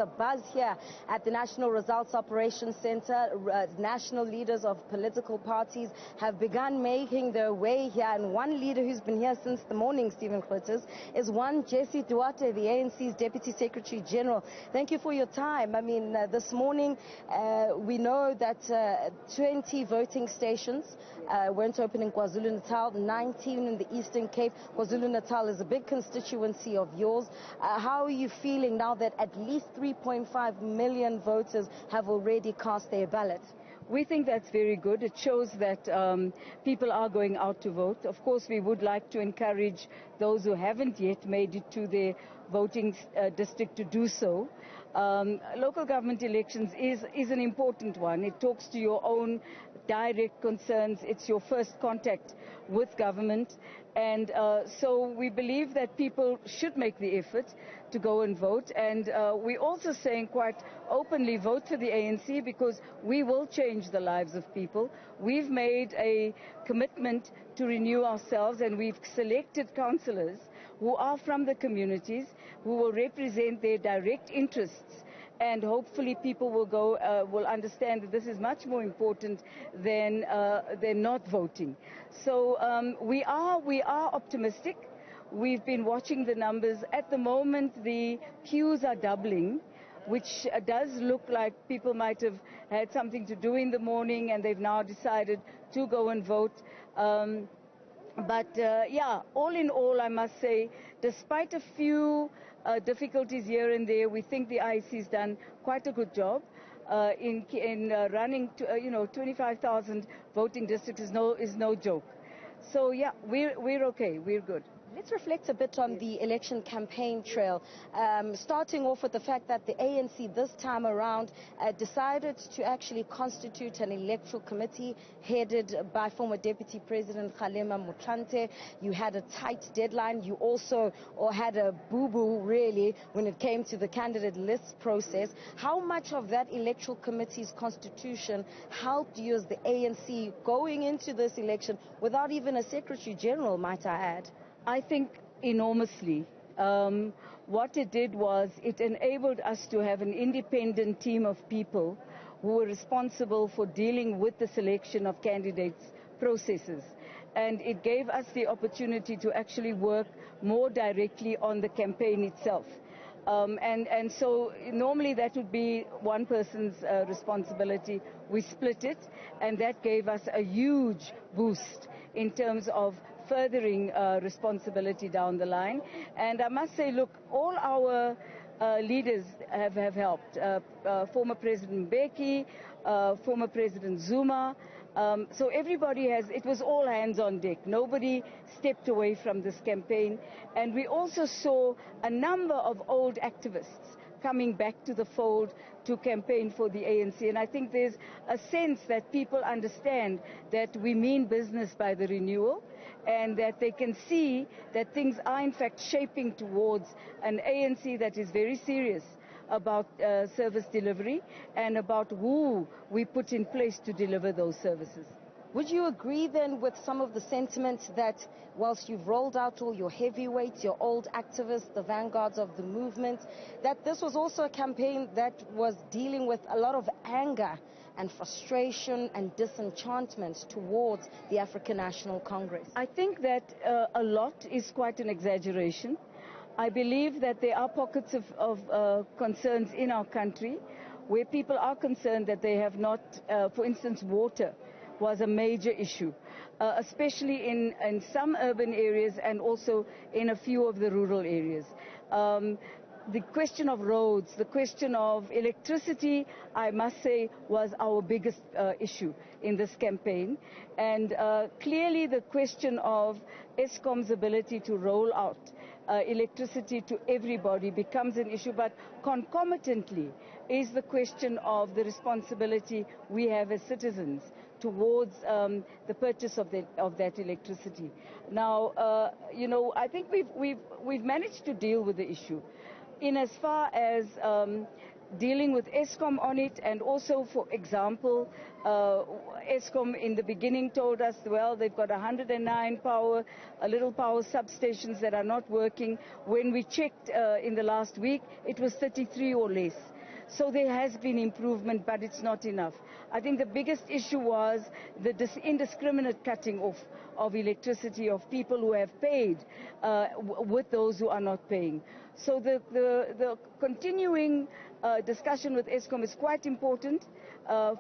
a buzz here at the National Results Operations Center. National leaders of political parties have begun making their way here, and one leader who's been here since the morning, Stephen Clitters, is one Jessie Duarte, the ANC's Deputy Secretary General. Thank you for your time. I mean, this morning we know that 20 voting stations went open in KwaZulu-Natal, 19 in the Eastern Cape. KwaZulu-Natal is a big constituency of yours. How are you feeling now that at least 3.5 million voters have already cast their ballot? We think that's very good. It shows that people are going out to vote. Of course, we would like to encourage those who haven't yet made it to their voting district to do so. Local government elections is an important one. It talks to your own direct concerns. It's your first contact with government. And so we believe that people should make the effort to go and vote. And we're also saying quite openly, vote for the ANC, because we will change the lives of people. We've made a commitment to renew ourselves, and we've selected councillors who are from the communities, who will represent their direct interests. And hopefully people will understand that this is much more important than not voting. So we are optimistic. We've been watching the numbers. At the moment, the queues are doubling, which does look like people might have had something to do in the morning and they've now decided to go and vote. Yeah, all in all, I must say, despite a few difficulties here and there, we think the IEC has done quite a good job in running 25,000 voting districts is no joke. So yeah, we're okay, we're good. Let's reflect a bit on the election campaign trail, starting off with the fact that the ANC this time around decided to actually constitute an electoral committee headed by former Deputy President Kgalema Motlanthe. You had a tight deadline. You also had a boo-boo, really, when it came to the candidate list process. How much of that electoral committee's constitution helped you as the ANC going into this election without even a Secretary General, might I add? I think enormously. What it did was it enabled us to have an independent team of people who were responsible for dealing with the selection of candidates' processes. And it gave us the opportunity to actually work more directly on the campaign itself. And so normally that would be one person's responsibility. We split it, and that gave us a huge boost in terms of furthering responsibility down the line. And I must say, look, all our leaders have helped. Former President Mbeki, former President Zuma. So everybody it was all hands on deck. Nobody stepped away from this campaign. And we also saw a number of old activists coming back to the fold to campaign for the ANC. And I think there's a sense that people understand that we mean business by the renewal, and that they can see that things are in fact shaping towards an ANC that is very serious about service delivery and about who we put in place to deliver those services. Would you agree then with some of the sentiments that whilst you've rolled out all your heavyweights, your old activists, the vanguards of the movement, that this was also a campaign that was dealing with a lot of anger and frustration and disenchantment towards the African National Congress? I think that a lot is quite an exaggeration. I believe that there are pockets of concerns in our country where people are concerned that they have not, for instance, water was a major issue, especially in some urban areas and also in a few of the rural areas. The question of roads, the question of electricity, I must say, was our biggest issue in this campaign. And clearly the question of Eskom's ability to roll out electricity to everybody becomes an issue, but concomitantly is the question of the responsibility we have as citizens towards the purchase of that electricity. Now, I think we've managed to deal with the issue in as far as dealing with Eskom on it, and also, for example, Eskom in the beginning told us, well, they've got 109 little power substations that are not working. When we checked in the last week, it was 33 or less. So there has been improvement, but it's not enough. I think the biggest issue was the indiscriminate cutting off of electricity of people who have paid with those who are not paying. So the continuing discussion with Eskom is quite important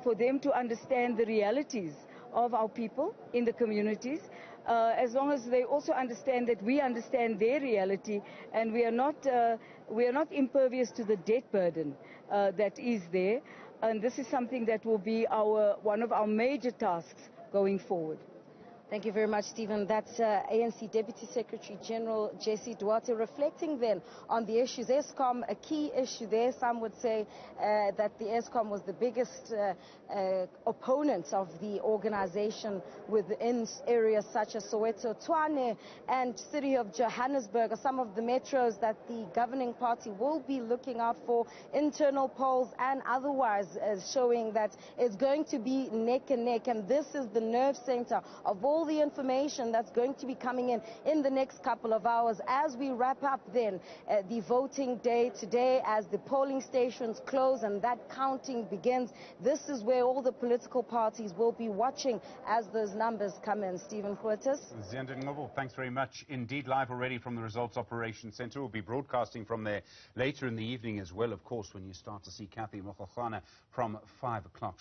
for them to understand the realities of our people in the communities, as long as they also understand that we understand their reality, and we are not impervious to the debt burden that is there. And this is something that will be one of our major tasks going forward. Thank you very much, Stephen. That's ANC Deputy Secretary General Jessie Duarte reflecting then on the issues. Eskom, a key issue there. Some would say that the Eskom was the biggest opponent of the organization within areas such as Soweto, Tshwane, and city of Johannesburg are some of the metros that the governing party will be looking out for. Internal polls and otherwise showing that it's going to be neck and neck, and this is the nerve center of all the information that's going to be coming in the next couple of hours as we wrap up then the voting day today, as the polling stations close and that counting begins. This is where all the political parties will be watching as those numbers come in. Stephen Curtis. Ziyanda Ngcobo, thanks very much indeed. Live already from the Results Operations Centre. We'll be broadcasting from there later in the evening as well, of course, when you start to see Kathy Mokgohlane from 5 o'clock.